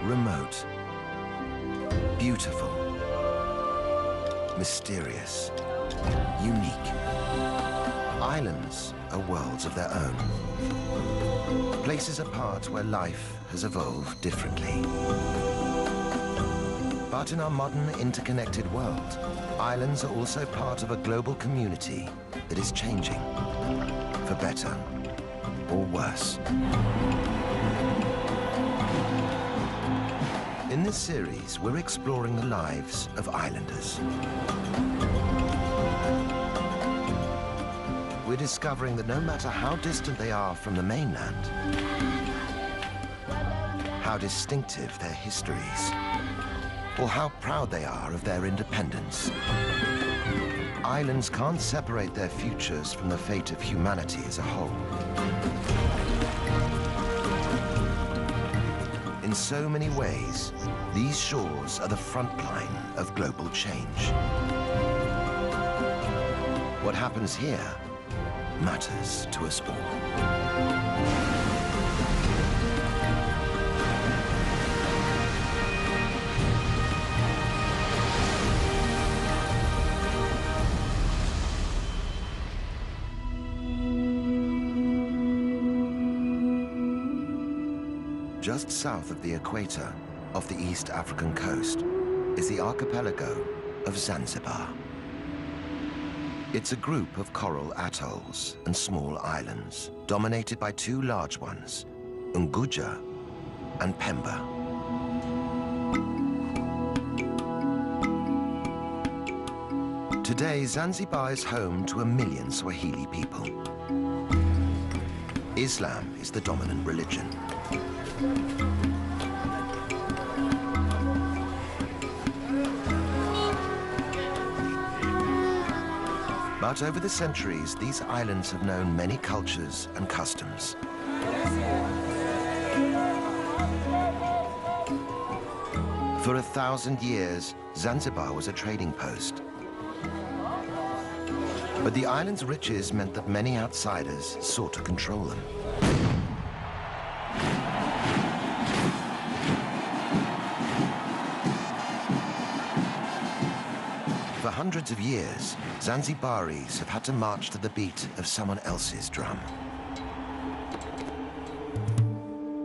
Remote, beautiful, mysterious, unique. Islands are worlds of their own. Places apart where life has evolved differently. But in our modern interconnected world, islands are also part of a global community that is changing, for better or worse. In this series, we're exploring the lives of islanders. We're discovering that no matter how distant they are from the mainland, how distinctive their histories, or how proud they are of their independence, islands can't separate their futures from the fate of humanity as a whole. In so many ways, these shores are the front line of global change. What happens here matters to us all. Just south of the equator, off the East African coast, is the archipelago of Zanzibar. It's a group of coral atolls and small islands, dominated by two large ones, Unguja and Pemba. Today, Zanzibar is home to 1 million Swahili people. Islam is the dominant religion. But over the centuries, these islands have known many cultures and customs. For 1,000 years, Zanzibar was a trading post. But the island's riches meant that many outsiders sought to control them. For hundreds of years, Zanzibaris have had to march to the beat of someone else's drum.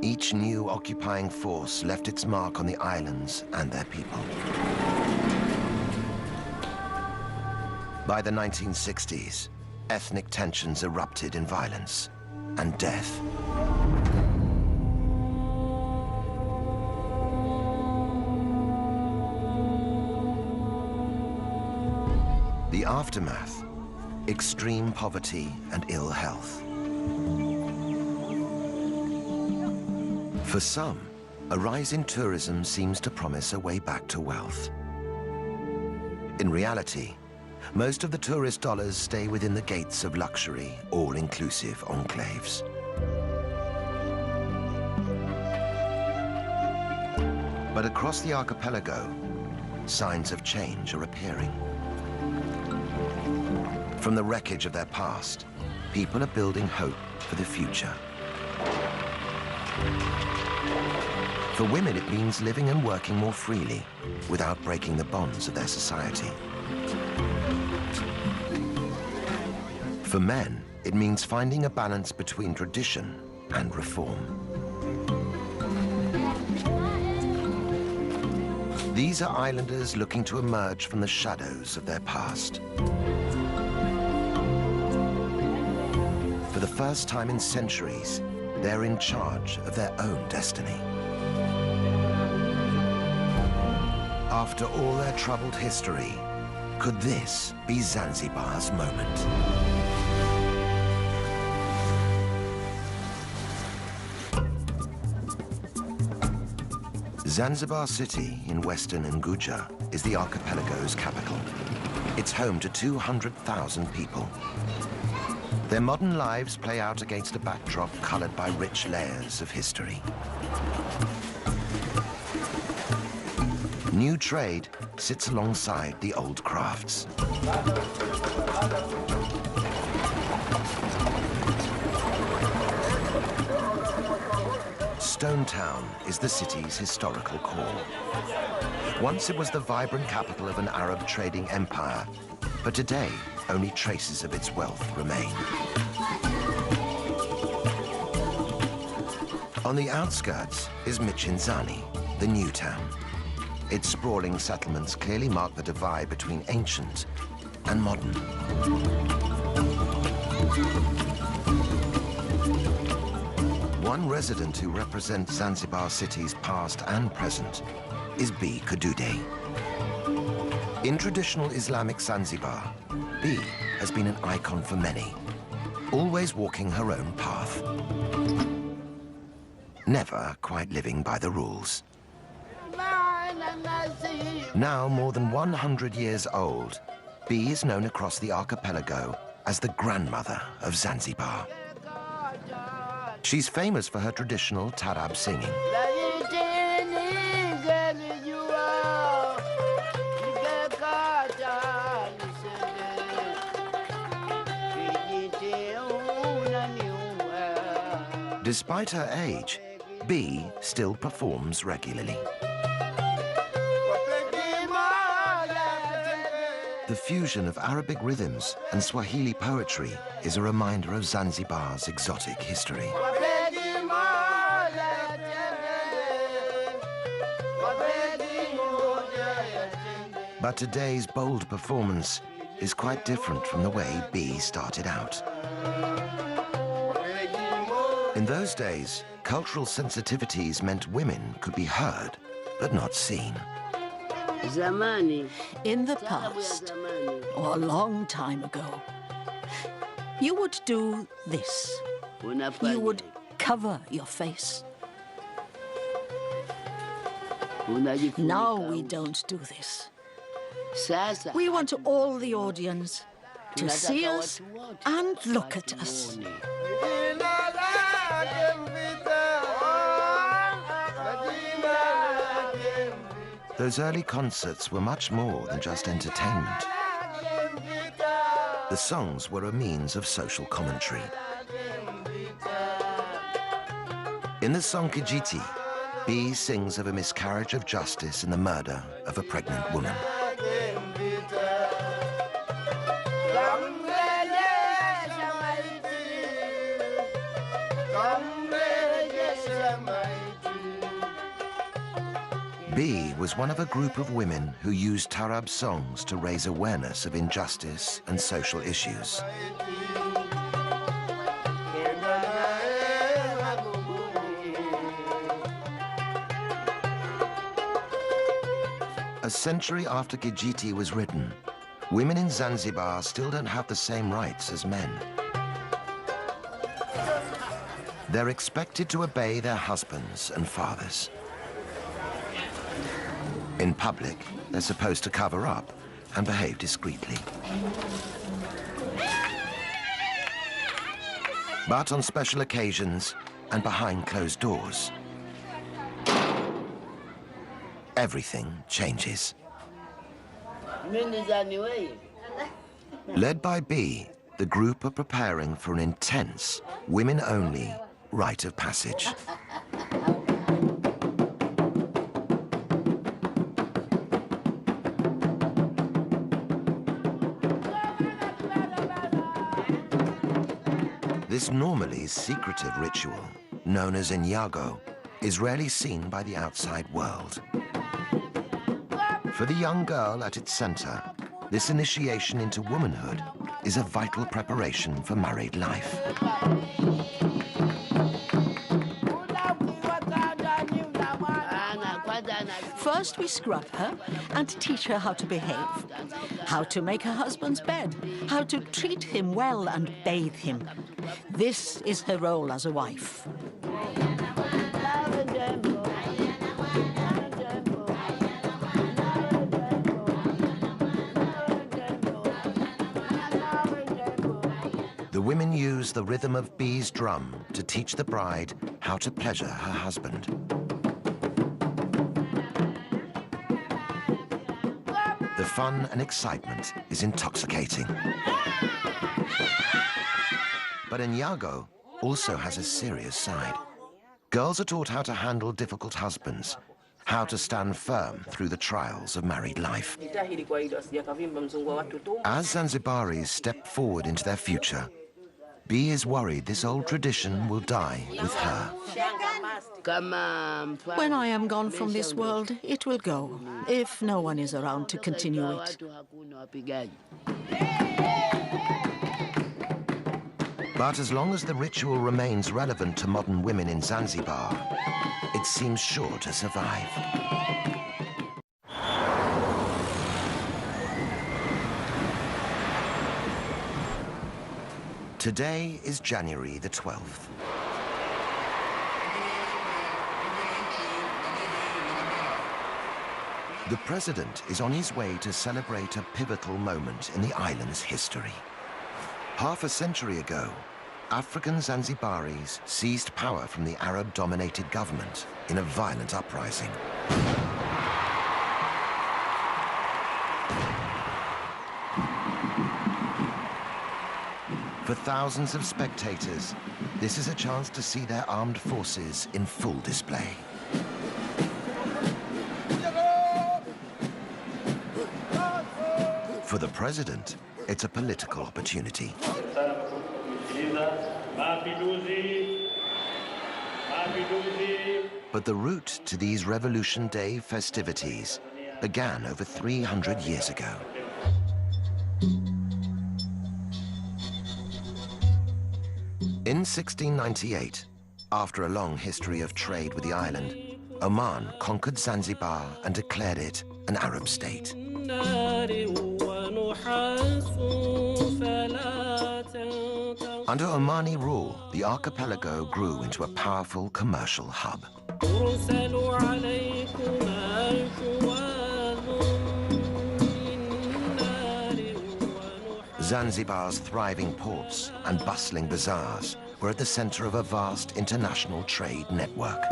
Each new occupying force left its mark on the islands and their people. By the 1960s, ethnic tensions erupted in violence and death. The aftermath, extreme poverty and ill health. For some, a rise in tourism seems to promise a way back to wealth. In reality, most of the tourist dollars stay within the gates of luxury, all-inclusive enclaves. But across the archipelago, signs of change are appearing. From the wreckage of their past, people are building hope for the future. For women, it means living and working more freely without breaking the bonds of their society. For men, it means finding a balance between tradition and reform. These are islanders looking to emerge from the shadows of their past. For the first time in centuries, they're in charge of their own destiny. After all their troubled history, could this be Zanzibar's moment? Zanzibar City in western Unguja is the archipelago's capital. It's home to 200,000 people. Their modern lives play out against a backdrop colored by rich layers of history. New trade sits alongside the old crafts. stone town is the city's historical core. Once it was the vibrant capital of an Arab trading empire, but today only traces of its wealth remain. On the outskirts is Michinzani, the new town. Its sprawling settlements clearly mark the divide between ancient and modern. One resident who represents Zanzibar city's past and present is B. Kadude. In traditional Islamic Zanzibar, B has been an icon for many, always walking her own path, never quite living by the rules. Now more than 100 years old, B is known across the archipelago as the grandmother of Zanzibar. She's famous for her traditional tarab singing. Despite her age, B still performs regularly. The fusion of Arabic rhythms and Swahili poetry is a reminder of Zanzibar's exotic history. But today's bold performance is quite different from the way B started out. In those days, cultural sensitivities meant women could be heard, but not seen. In the past, or a long time ago, you would do this. You would cover your face. Now we don't do this. We want all the audience to see us and look at us. Those early concerts were much more than just entertainment. The songs were a means of social commentary. In the song Kijiti, B sings of a miscarriage of justice and the murder of a pregnant woman. B was one of a group of women who used tarab songs to raise awareness of injustice and social issues. A century after Kijiti was written, women in Zanzibar still don't have the same rights as men. They're expected to obey their husbands and fathers. In public, they're supposed to cover up and behave discreetly. But on special occasions and behind closed doors, everything changes. Led by B, the group are preparing for an intense, women-only rite of passage. This normally secretive ritual, known as Inyago, is rarely seen by the outside world. For the young girl at its center, this initiation into womanhood is a vital preparation for married life. First, we scrub her and teach her how to behave, how to make her husband's bed, how to treat him well and bathe him. This is her role as a wife. The women use the rhythm of B's drum to teach the bride how to pleasure her husband. The fun and excitement is intoxicating. But Inyago also has a serious side. Girls are taught how to handle difficult husbands, how to stand firm through the trials of married life. As Zanzibaris step forward into their future, B is worried this old tradition will die with her. When I am gone from this world, it will go, if no one is around to continue it. But as long as the ritual remains relevant to modern women in Zanzibar, it seems sure to survive. Today is January the 12th. The president is on his way to celebrate a pivotal moment in the island's history. Half a century ago, African Zanzibaris seized power from the Arab-dominated government in a violent uprising. For thousands of spectators, this is a chance to see their armed forces in full display. For the president, it's a political opportunity. But the route to these Revolution Day festivities began over 300 years ago. In 1698, after a long history of trade with the island, Oman conquered Zanzibar and declared it an Arab state. Under Omani rule, the archipelago grew into a powerful commercial hub. Zanzibar's thriving ports and bustling bazaars were at the center of a vast international trade network.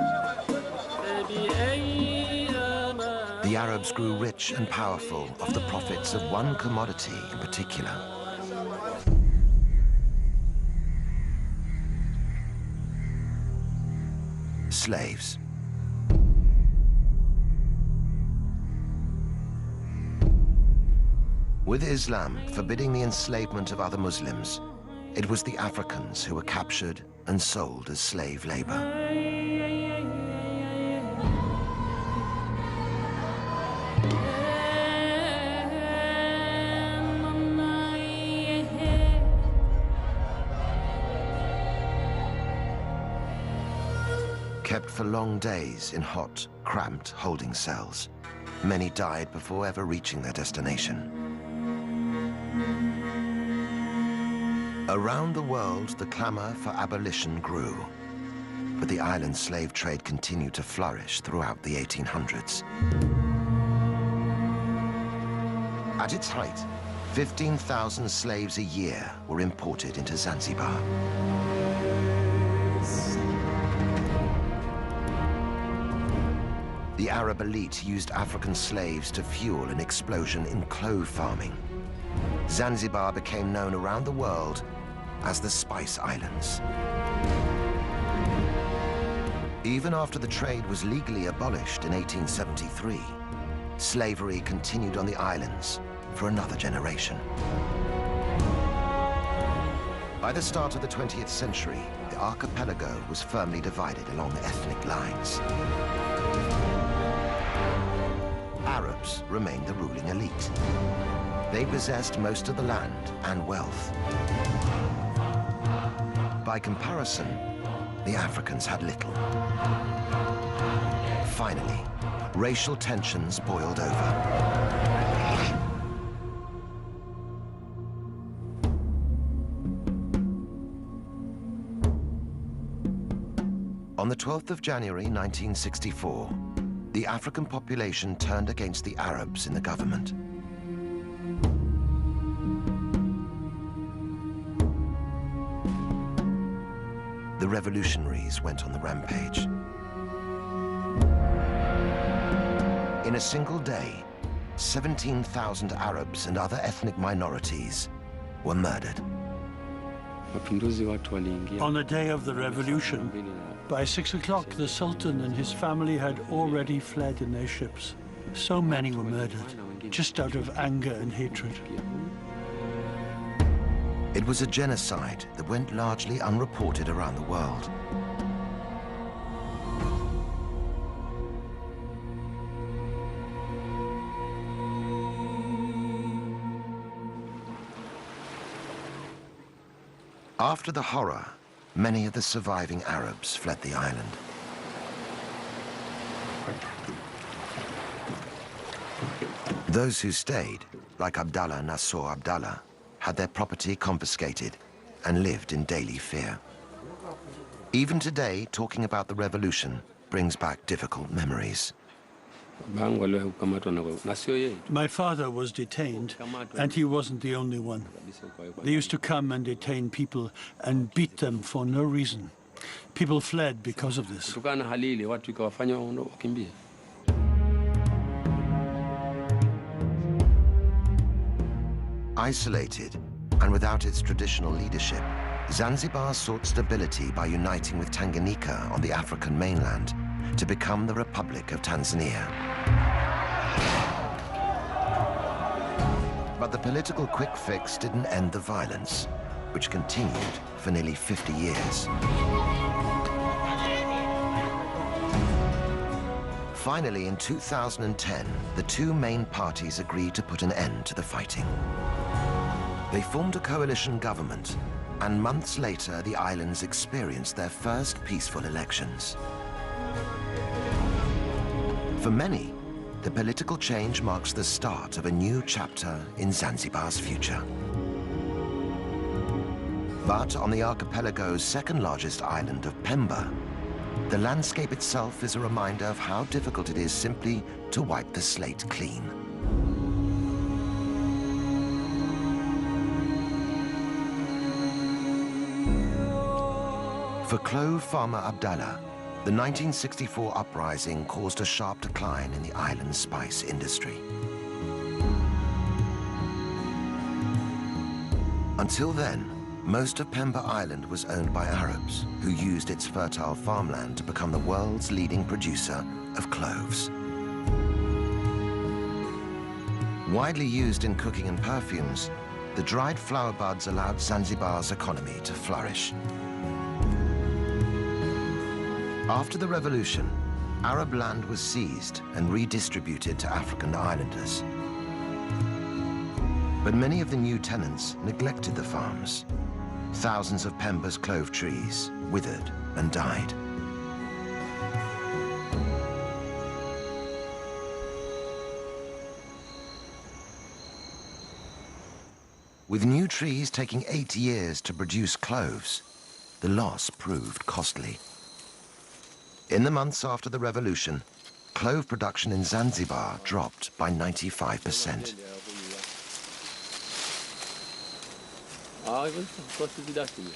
The Arabs grew rich and powerful off the profits of one commodity in particular: slaves. With Islam forbidding the enslavement of other Muslims, it was the Africans who were captured and sold as slave labor. Kept for long days in hot, cramped holding cells, many died before ever reaching their destination. Around the world, the clamor for abolition grew, but the island slave trade continued to flourish throughout the 1800s. At its height, 15,000 slaves a year were imported into Zanzibar. The Arab elite used African slaves to fuel an explosion in clove farming. Zanzibar became known around the world as the Spice Islands. Even after the trade was legally abolished in 1873, slavery continued on the islands for another generation. By the start of the 20th century, the archipelago was firmly divided along ethnic lines. Arabs remained the ruling elite. They possessed most of the land and wealth. By comparison, the Africans had little. Finally, racial tensions boiled over. On the 12th of January 1964, the African population turned against the Arabs in the government. The revolutionaries went on the rampage. In a single day, 17,000 Arabs and other ethnic minorities were murdered. On the day of the revolution, by 6 o'clock, the Sultan and his family had already fled in their ships. So many were murdered, just out of anger and hatred. It was a genocide that went largely unreported around the world. After the horror, many of the surviving Arabs fled the island. Those who stayed, like Abdallah Nasser Abdallah, had their property confiscated and lived in daily fear. Even today, talking about the revolution brings back difficult memories. My father was detained, and he wasn't the only one. They used to come and detain people and beat them for no reason. People fled because of this. Isolated and without its traditional leadership, Zanzibar sought stability by uniting with Tanganyika on the African mainland to become the Republic of Tanzania. But the political quick fix didn't end the violence, which continued for nearly 50 years. Finally, in 2010, the two main parties agreed to put an end to the fighting. They formed a coalition government, and months later, the islands experienced their first peaceful elections. For many, the political change marks the start of a new chapter in Zanzibar's future. But on the archipelago's second-largest island of Pemba, the landscape itself is a reminder of how difficult it is simply to wipe the slate clean. For clove farmer Abdallah, the 1964 uprising caused a sharp decline in the island's spice industry. Until then, most of Pemba Island was owned by Arabs, who used its fertile farmland to become the world's leading producer of cloves. Widely used in cooking and perfumes, the dried flower buds allowed Zanzibar's economy to flourish. After the revolution, Arab land was seized and redistributed to African islanders. But many of the new tenants neglected the farms. Thousands of Pemba's clove trees withered and died. With new trees taking 8 years to produce cloves, the loss proved costly. In the months after the revolution, clove production in Zanzibar dropped by 95%.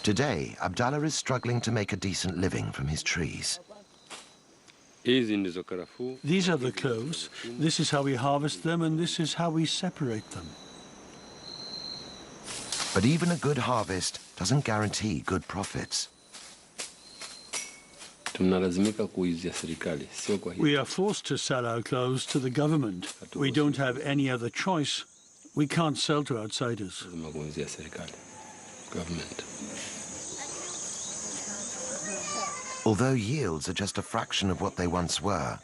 Today, Abdallah is struggling to make a decent living from his trees. These are the cloves. This is how we harvest them, and this is how we separate them. But even a good harvest doesn't guarantee good profits. We are forced to sell our cloves to the government. We don't have any other choice. We can't sell to outsiders. Although yields are just a fraction of what they once were,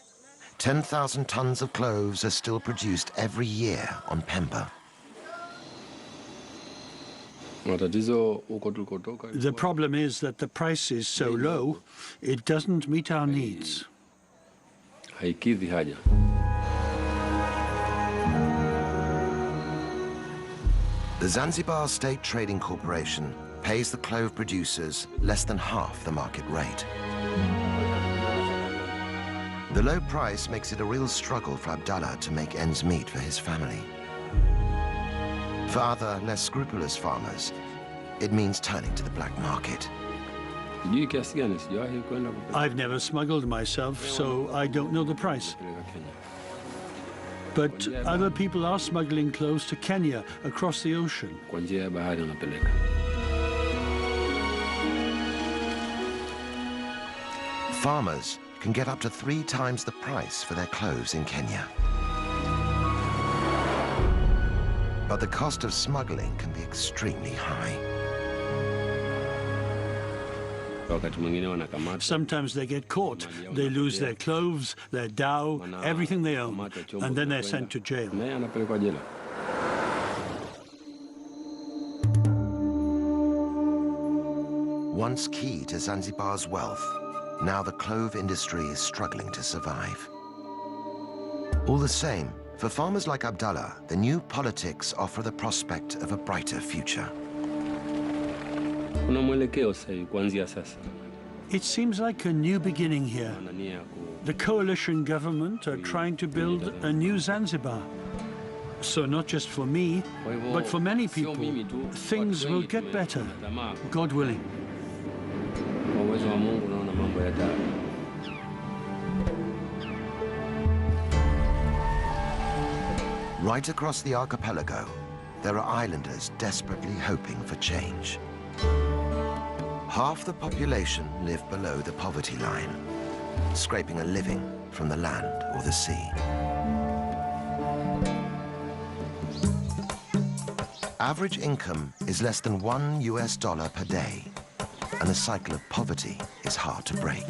10,000 tons of cloves are still produced every year on Pemba. The problem is that the price is so low, it doesn't meet our needs. The Zanzibar State Trading Corporation pays the clove producers less than half the market rate. The low price makes it a real struggle for Abdallah to make ends meet for his family. For other, less scrupulous farmers, it means turning to the black market. I've never smuggled myself, so I don't know the price. But other people are smuggling cloves to Kenya across the ocean. Farmers can get up to 3 times the price for their clothes in Kenya. But the cost of smuggling can be extremely high. Sometimes they get caught. They lose their clothes, their dhow, everything they own, and then they're sent to jail. Once key to Zanzibar's wealth, now the clove industry is struggling to survive. All the same, for farmers like Abdallah, the new politics offer the prospect of a brighter future. It seems like a new beginning here. The coalition government are trying to build a new Zanzibar. So not just for me, but for many people, things will get better, God willing. Right across the archipelago, there are islanders desperately hoping for change. Half the population live below the poverty line, scraping a living from the land or the sea. Average income is less than $1 per day, and the cycle of poverty is hard to break.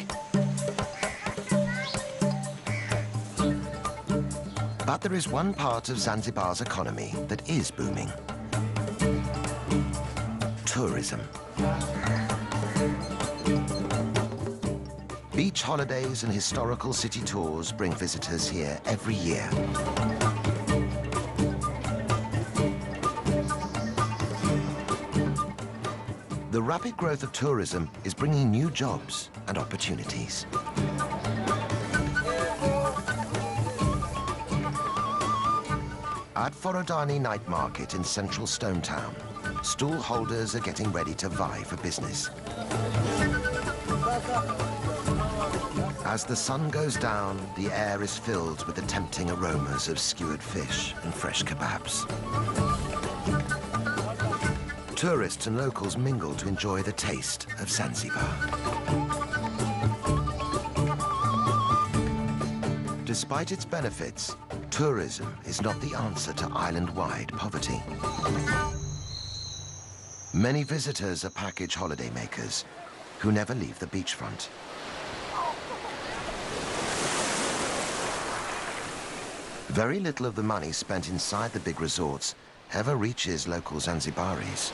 But there is one part of Zanzibar's economy that is booming: tourism. Beach holidays and historical city tours bring visitors here every year. The rapid growth of tourism is bringing new jobs and opportunities. At Forodani Night Market in central Stone Town, stall holders are getting ready to vie for business. As the sun goes down, the air is filled with the tempting aromas of skewered fish and fresh kebabs. Tourists and locals mingle to enjoy the taste of Zanzibar. Despite its benefits, tourism is not the answer to island-wide poverty. Many visitors are package holidaymakers who never leave the beachfront. Very little of the money spent inside the big resorts ever reaches local Zanzibaris.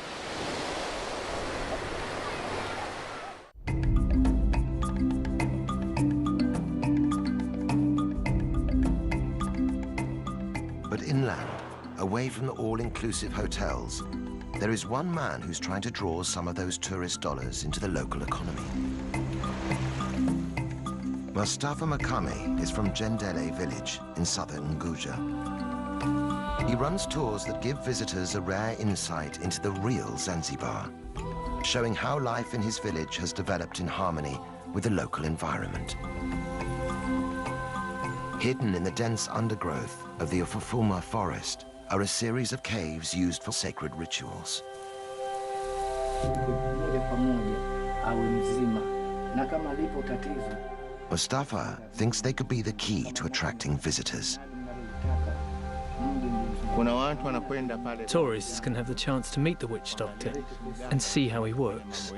But inland, away from the all-inclusive hotels, there is one man who's trying to draw some of those tourist dollars into the local economy. Mustafa Makame is from Jendele village in southern Unguja. He runs tours that give visitors a rare insight into the real Zanzibar, showing how life in his village has developed in harmony with the local environment. Hidden in the dense undergrowth of the Ufufuma forest are a series of caves used for sacred rituals. Mustafa thinks they could be the key to attracting visitors. Tourists can have the chance to meet the witch doctor and see how he works.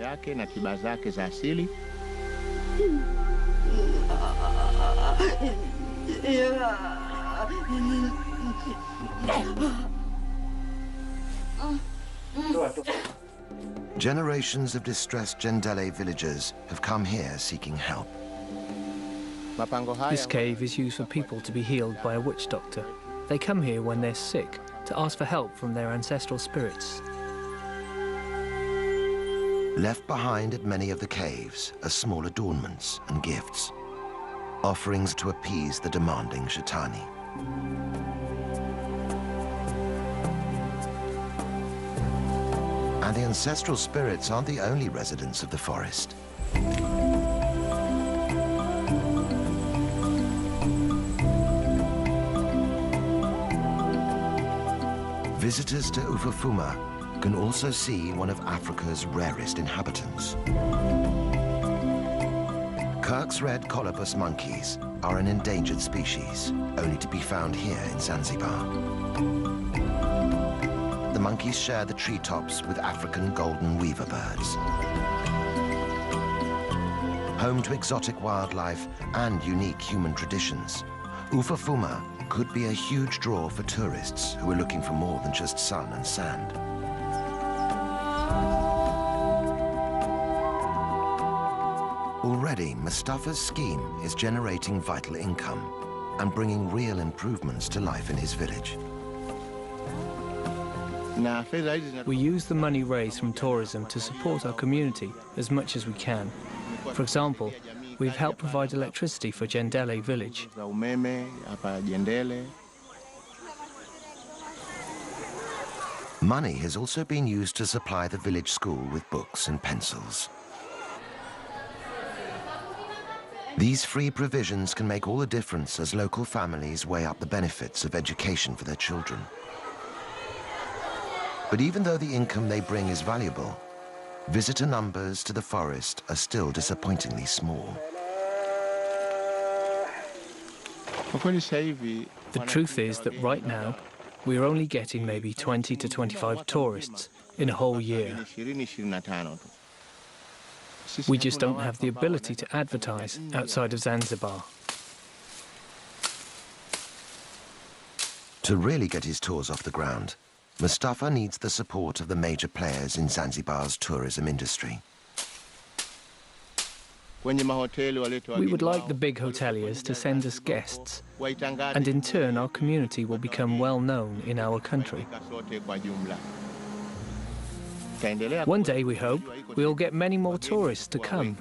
Generations of distressed Jendele villagers have come here seeking help. This cave is used for people to be healed by a witch doctor. They come here when they're sick to ask for help from their ancestral spirits. Left behind at many of the caves are small adornments and gifts, offerings to appease the demanding Shaitani. And the ancestral spirits aren't the only residents of the forest. Visitors to Ufufuma can also see one of Africa's rarest inhabitants. Kirk's red colobus monkeys are an endangered species, only to be found here in Zanzibar. The monkeys share the treetops with African golden weaver birds. Home to exotic wildlife and unique human traditions, Ufafuma could be a huge draw for tourists who are looking for more than just sun and sand. Already, Mustafa's scheme is generating vital income and bringing real improvements to life in his village. We use the money raised from tourism to support our community as much as we can. For example, we've helped provide electricity for Jendele village. Money has also been used to supply the village school with books and pencils. These free provisions can make all the difference as local families weigh up the benefits of education for their children. But even though the income they bring is valuable, visitor numbers to the forest are still disappointingly small. The truth is that right now, we're only getting maybe 20 to 25 tourists in a whole year. We just don't have the ability to advertise outside of Zanzibar. To really get his tours off the ground, Mustafa needs the support of the major players in Zanzibar's tourism industry. We would like the big hoteliers to send us guests, and in turn our community will become well known in our country. One day, we hope, we'll get many more tourists to come.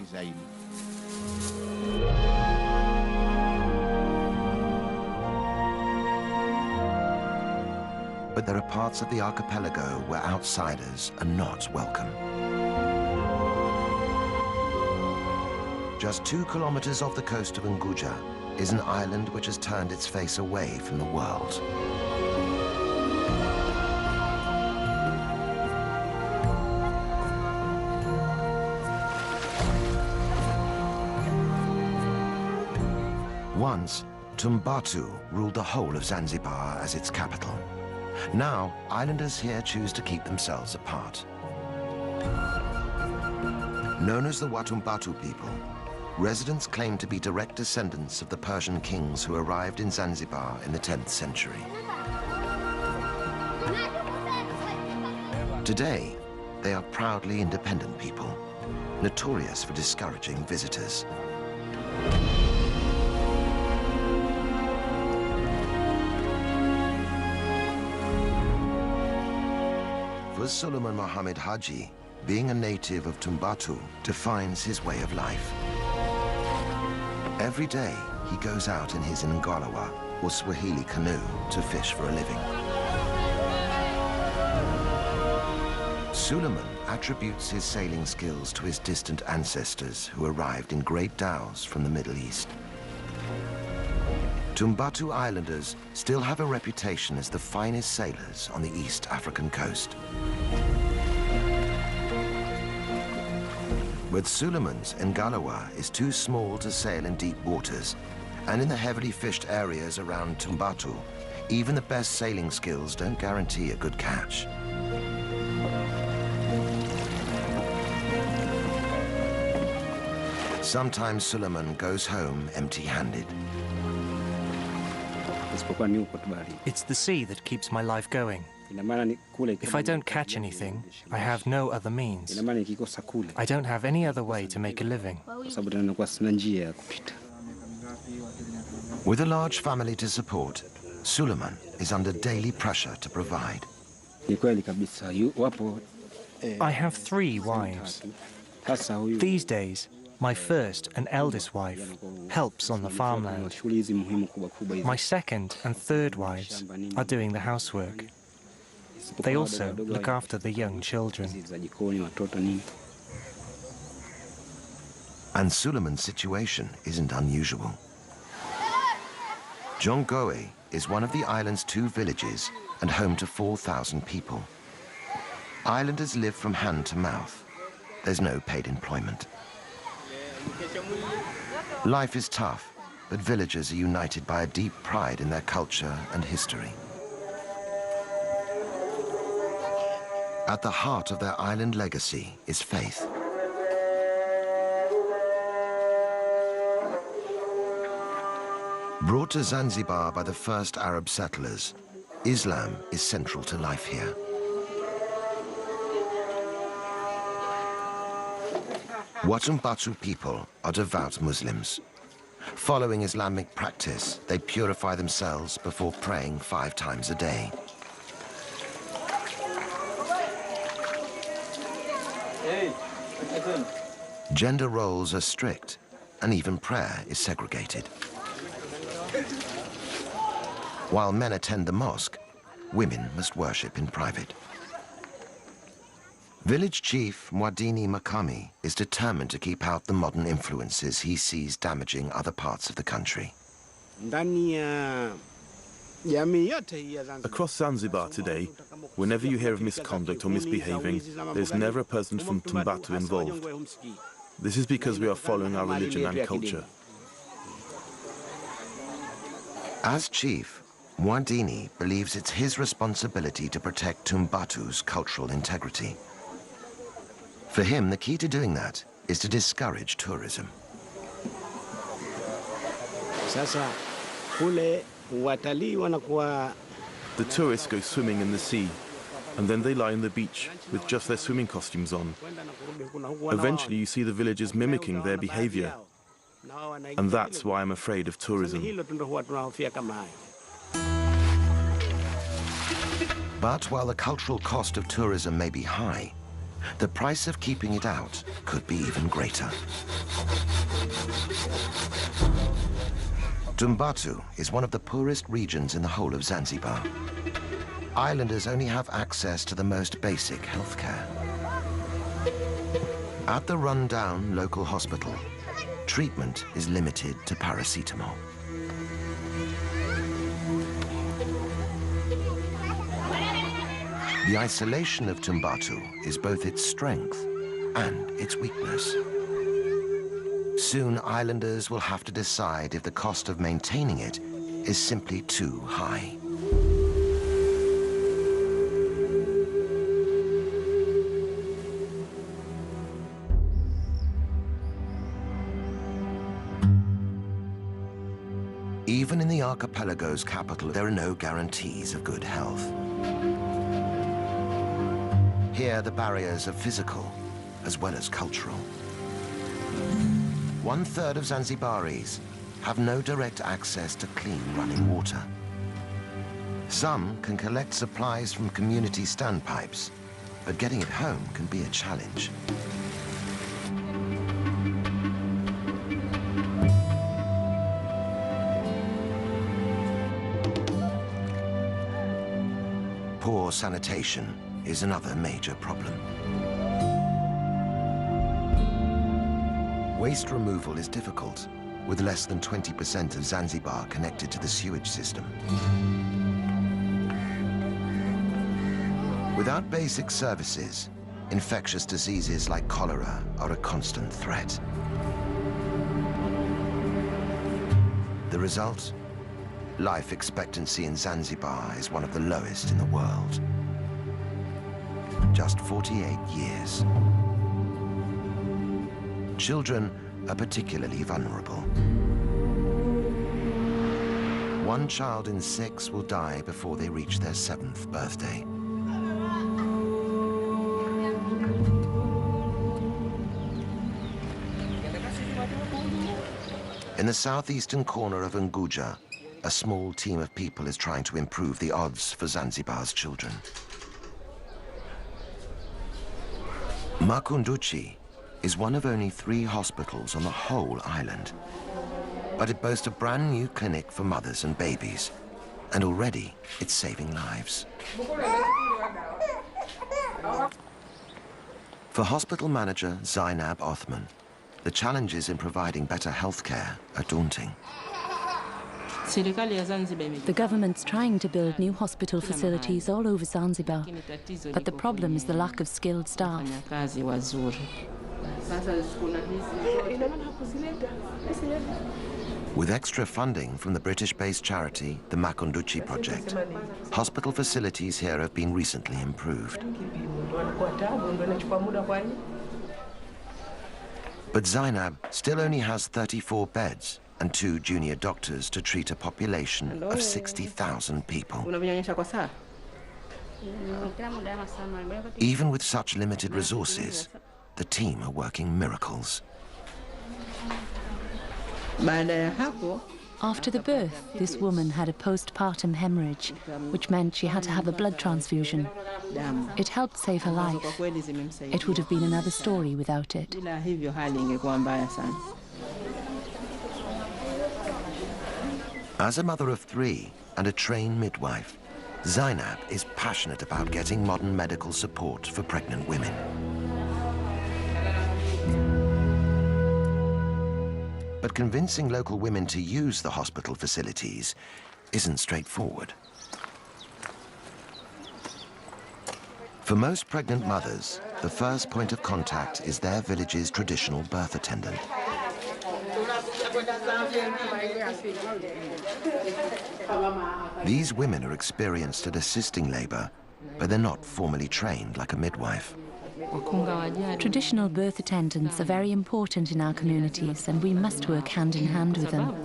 But there are parts of the archipelago where outsiders are not welcome. Just 2 kilometers off the coast of Unguja is an island which has turned its face away from the world. Once, Tumbatu ruled the whole of Zanzibar as its capital. Now, islanders here choose to keep themselves apart. Known as the Watumbatu people, residents claim to be direct descendants of the Persian kings who arrived in Zanzibar in the 10th century. Today, they are proudly independent people, notorious for discouraging visitors. For Suleiman Mohammed Haji, being a native of Tumbatu defines his way of life. Every day, he goes out in his Ngalawa, or Swahili canoe, to fish for a living. Suleiman attributes his sailing skills to his distant ancestors who arrived in great dhows from the Middle East. Tumbatu Islanders still have a reputation as the finest sailors on the East African coast. But Suleiman's Ngalawa is too small to sail in deep waters, and in the heavily fished areas around Tumbatu, even the best sailing skills don't guarantee a good catch. Sometimes Suleiman goes home empty-handed. It's the sea that keeps my life going. If I don't catch anything, I have no other means. I don't have any other way to make a living. With a large family to support, Suleiman is under daily pressure to provide. I have 3 wives. These days, my first and eldest wife helps on the farmland. My second and third wives are doing the housework. They also look after the young children. And Suleiman's situation isn't unusual. Jongoe is one of the island's 2 villages and home to 4,000 people. Islanders live from hand to mouth. There's no paid employment. Life is tough, but villagers are united by a deep pride in their culture and history. At the heart of their island legacy is faith. Brought to Zanzibar by the first Arab settlers, Islam is central to life here. Watumbatu people are devout Muslims. Following Islamic practice, they purify themselves before praying 5 times a day. Gender roles are strict, and even prayer is segregated. While men attend the mosque, women must worship in private. Village chief Mwadini Makami is determined to keep out the modern influences he sees damaging other parts of the country. Across Zanzibar today, whenever you hear of misconduct or misbehaving, there's never a person from Tumbatu involved. This is because we are following our religion and culture. As chief, Mwadini believes it's his responsibility to protect Tumbatu's cultural integrity. For him, the key to doing that is to discourage tourism. The tourists go swimming in the sea, and then they lie on the beach with just their swimming costumes on. Eventually, you see the villagers mimicking their behavior, and that's why I'm afraid of tourism. But while the cultural cost of tourism may be high, the price of keeping it out could be even greater. Tumbatu is one of the poorest regions in the whole of Zanzibar. Islanders only have access to the most basic healthcare. At the run-down local hospital, treatment is limited to paracetamol. The isolation of Tumbatu is both its strength and its weakness. Soon, islanders will have to decide if the cost of maintaining it is simply too high. Even in the archipelago's capital, there are no guarantees of good health. Here, the barriers are physical as well as cultural. 1/3 of Zanzibaris have no direct access to clean running water. Some can collect supplies from community standpipes, but getting it home can be a challenge. Poor sanitation is another major problem. Waste removal is difficult, with less than 20% of Zanzibar connected to the sewage system. Without basic services, infectious diseases like cholera are a constant threat. The result? Life expectancy in Zanzibar is one of the lowest in the world. Just 48 years. Children are particularly vulnerable. 1 child in 6 will die before they reach their 7th birthday. In the southeastern corner of Unguja, a small team of people is trying to improve the odds for Zanzibar's children. Makunduchi is one of only 3 hospitals on the whole island. But it boasts a brand new clinic for mothers and babies, and already it's saving lives. For hospital manager Zainab Othman, the challenges in providing better health care are daunting. The government's trying to build new hospital facilities all over Zanzibar, but the problem is the lack of skilled staff. With extra funding from the British-based charity, the Makunduchi Project, hospital facilities here have been recently improved. But Zainab still only has 34 beds and 2 junior doctors to treat a population of 60,000 people. Even with such limited resources, the team are working miracles. After the birth, this woman had a postpartum hemorrhage, which meant she had to have a blood transfusion. It helped save her life. It would have been another story without it. As a mother of 3 and a trained midwife, Zainab is passionate about getting modern medical support for pregnant women. But convincing local women to use the hospital facilities isn't straightforward. For most pregnant mothers, the first point of contact is their village's traditional birth attendant. These women are experienced at assisting labor, but they're not formally trained like a midwife. Traditional birth attendants are very important in our communities, and we must work hand in hand with them.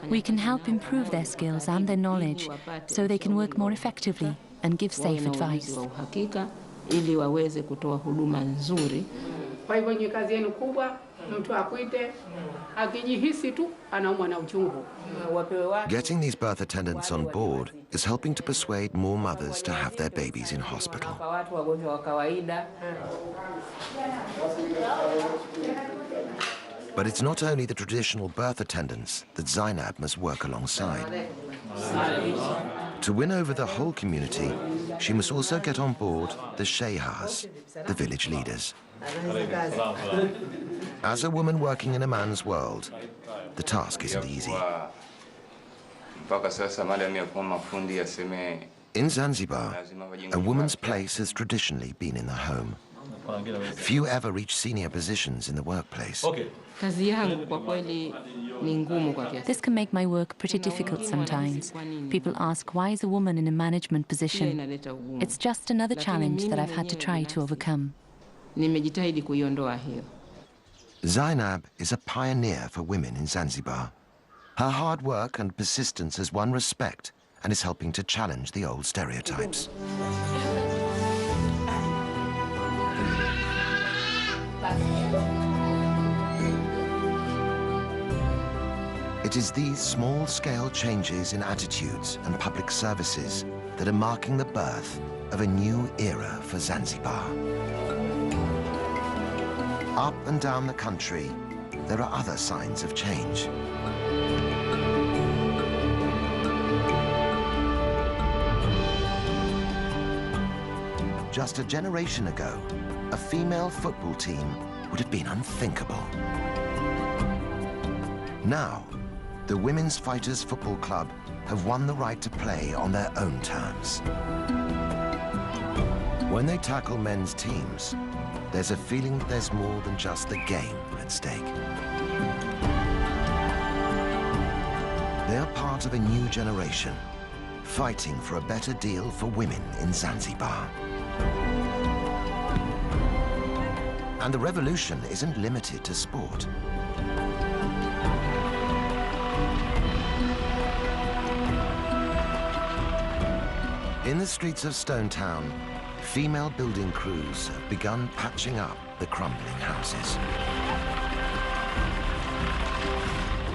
We can help improve their skills and their knowledge so they can work more effectively and give safe advice. Getting these birth attendants on board is helping to persuade more mothers to have their babies in hospital. But it's not only the traditional birth attendants that Zainab must work alongside. To win over the whole community, she must also get on board the Shehas, the village leaders. As a woman working in a man's world, the task isn't easy. In Zanzibar, a woman's place has traditionally been in the home. Few ever reach senior positions in the workplace. This can make my work pretty difficult sometimes. People ask, why is a woman in a management position? It's just another challenge that I've had to try to overcome. Zainab is a pioneer for women in Zanzibar. Her hard work and persistence has won respect and is helping to challenge the old stereotypes. It is these small-scale changes in attitudes and public services that are marking the birth of a new era for Zanzibar. Up and down the country, there are other signs of change. Just a generation ago, a female football team would have been unthinkable. Now, the Women's Fighters Football Club have won the right to play on their own terms. When they tackle men's teams, there's a feeling that there's more than just the game at stake. They are part of a new generation, fighting for a better deal for women in Zanzibar. And the revolution isn't limited to sport. In the streets of Stone Town, female building crews have begun patching up the crumbling houses.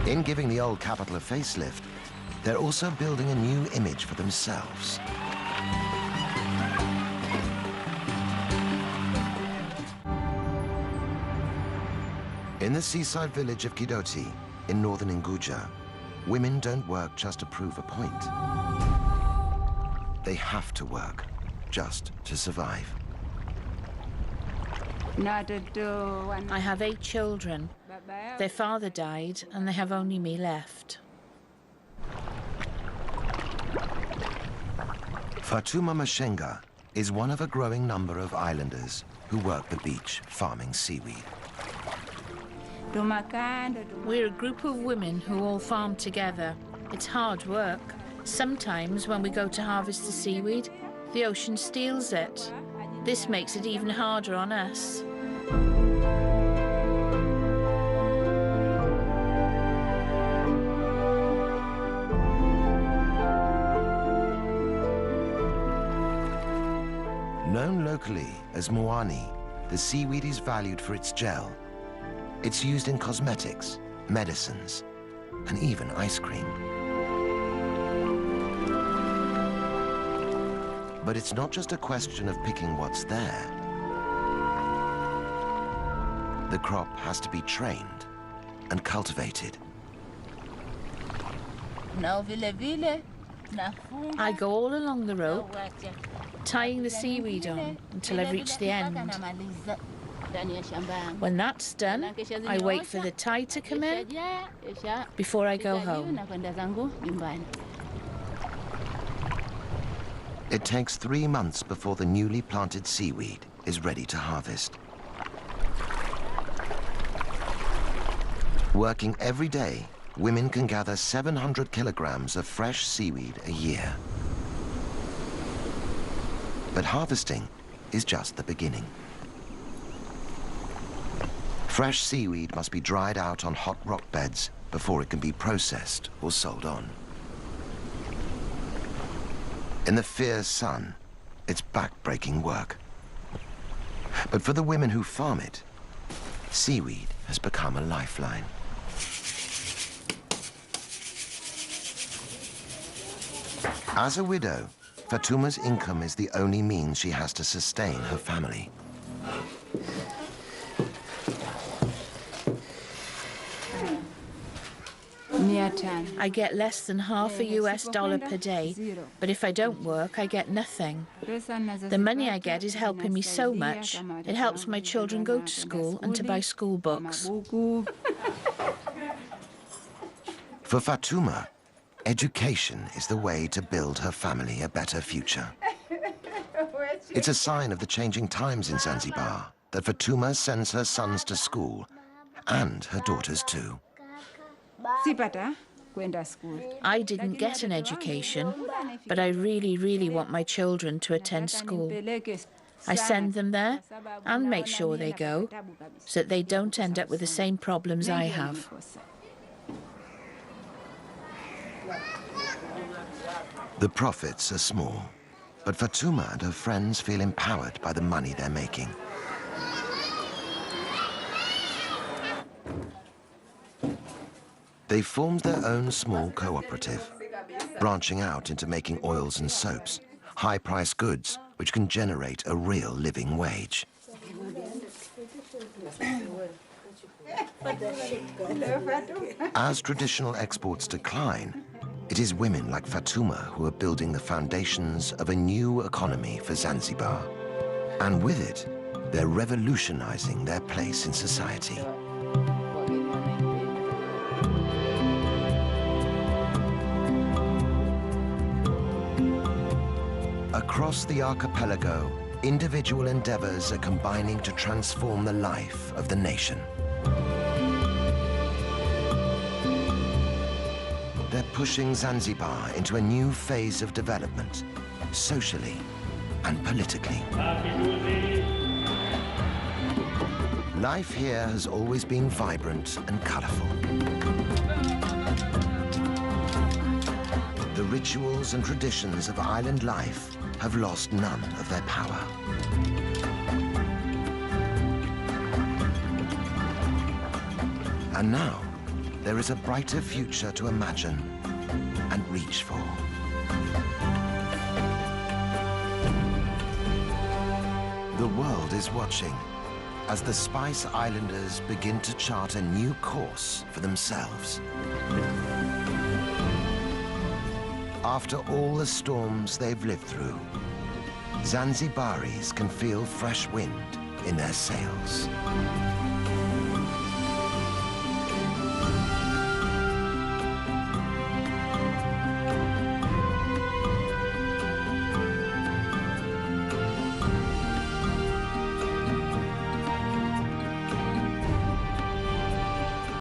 In giving the old capital a facelift, they're also building a new image for themselves. In the seaside village of Kidoti, in northern Unguja, women don't work just to prove a point. They have to work just to survive. I have 8 children. Their father died, and they have only me left. Fatuma Mashenga is one of a growing number of islanders who work the beach farming seaweed. We're a group of women who all farm together. It's hard work. Sometimes when we go to harvest the seaweed, the ocean steals it. This makes it even harder on us. Known locally as moani, the seaweed is valued for its gel. It's used in cosmetics, medicines, and even ice cream. But it's not just a question of picking what's there. The crop has to be trained and cultivated. I go all along the rope, tying the seaweed on until I've reached the end. When that's done, I wait for the tide to come in before I go home. It takes 3 months before the newly planted seaweed is ready to harvest. Working every day, women can gather 700 kilograms of fresh seaweed a year. But harvesting is just the beginning. Fresh seaweed must be dried out on hot rock beds before it can be processed or sold on. In the fierce sun, it's back-breaking work. But for the women who farm it, seaweed has become a lifeline. As a widow, Fatuma's income is the only means she has to sustain her family. I get less than half a US dollar per day, but if I don't work, I get nothing. The money I get is helping me so much. It helps my children go to school and to buy school books. For Fatuma, education is the way to build her family a better future. It's a sign of the changing times in Zanzibar that Fatuma sends her sons to school, and her daughters too. I didn't get an education, but I really, really want my children to attend school. I send them there and make sure they go, so that they don't end up with the same problems I have. The profits are small, but Fatuma and her friends feel empowered by the money they're making. They formed their own small cooperative, branching out into making oils and soaps, high-priced goods which can generate a real living wage. As traditional exports decline, it is women like Fatuma who are building the foundations of a new economy for Zanzibar. And with it, they're revolutionizing their place in society. Across the archipelago, individual endeavors are combining to transform the life of the nation. They're pushing Zanzibar into a new phase of development, socially and politically. Life here has always been vibrant and colorful. The rituals and traditions of island life have lost none of their power. And now, there is a brighter future to imagine and reach for. The world is watching as the Spice Islanders begin to chart a new course for themselves. After all the storms they've lived through, Zanzibaris can feel fresh wind in their sails.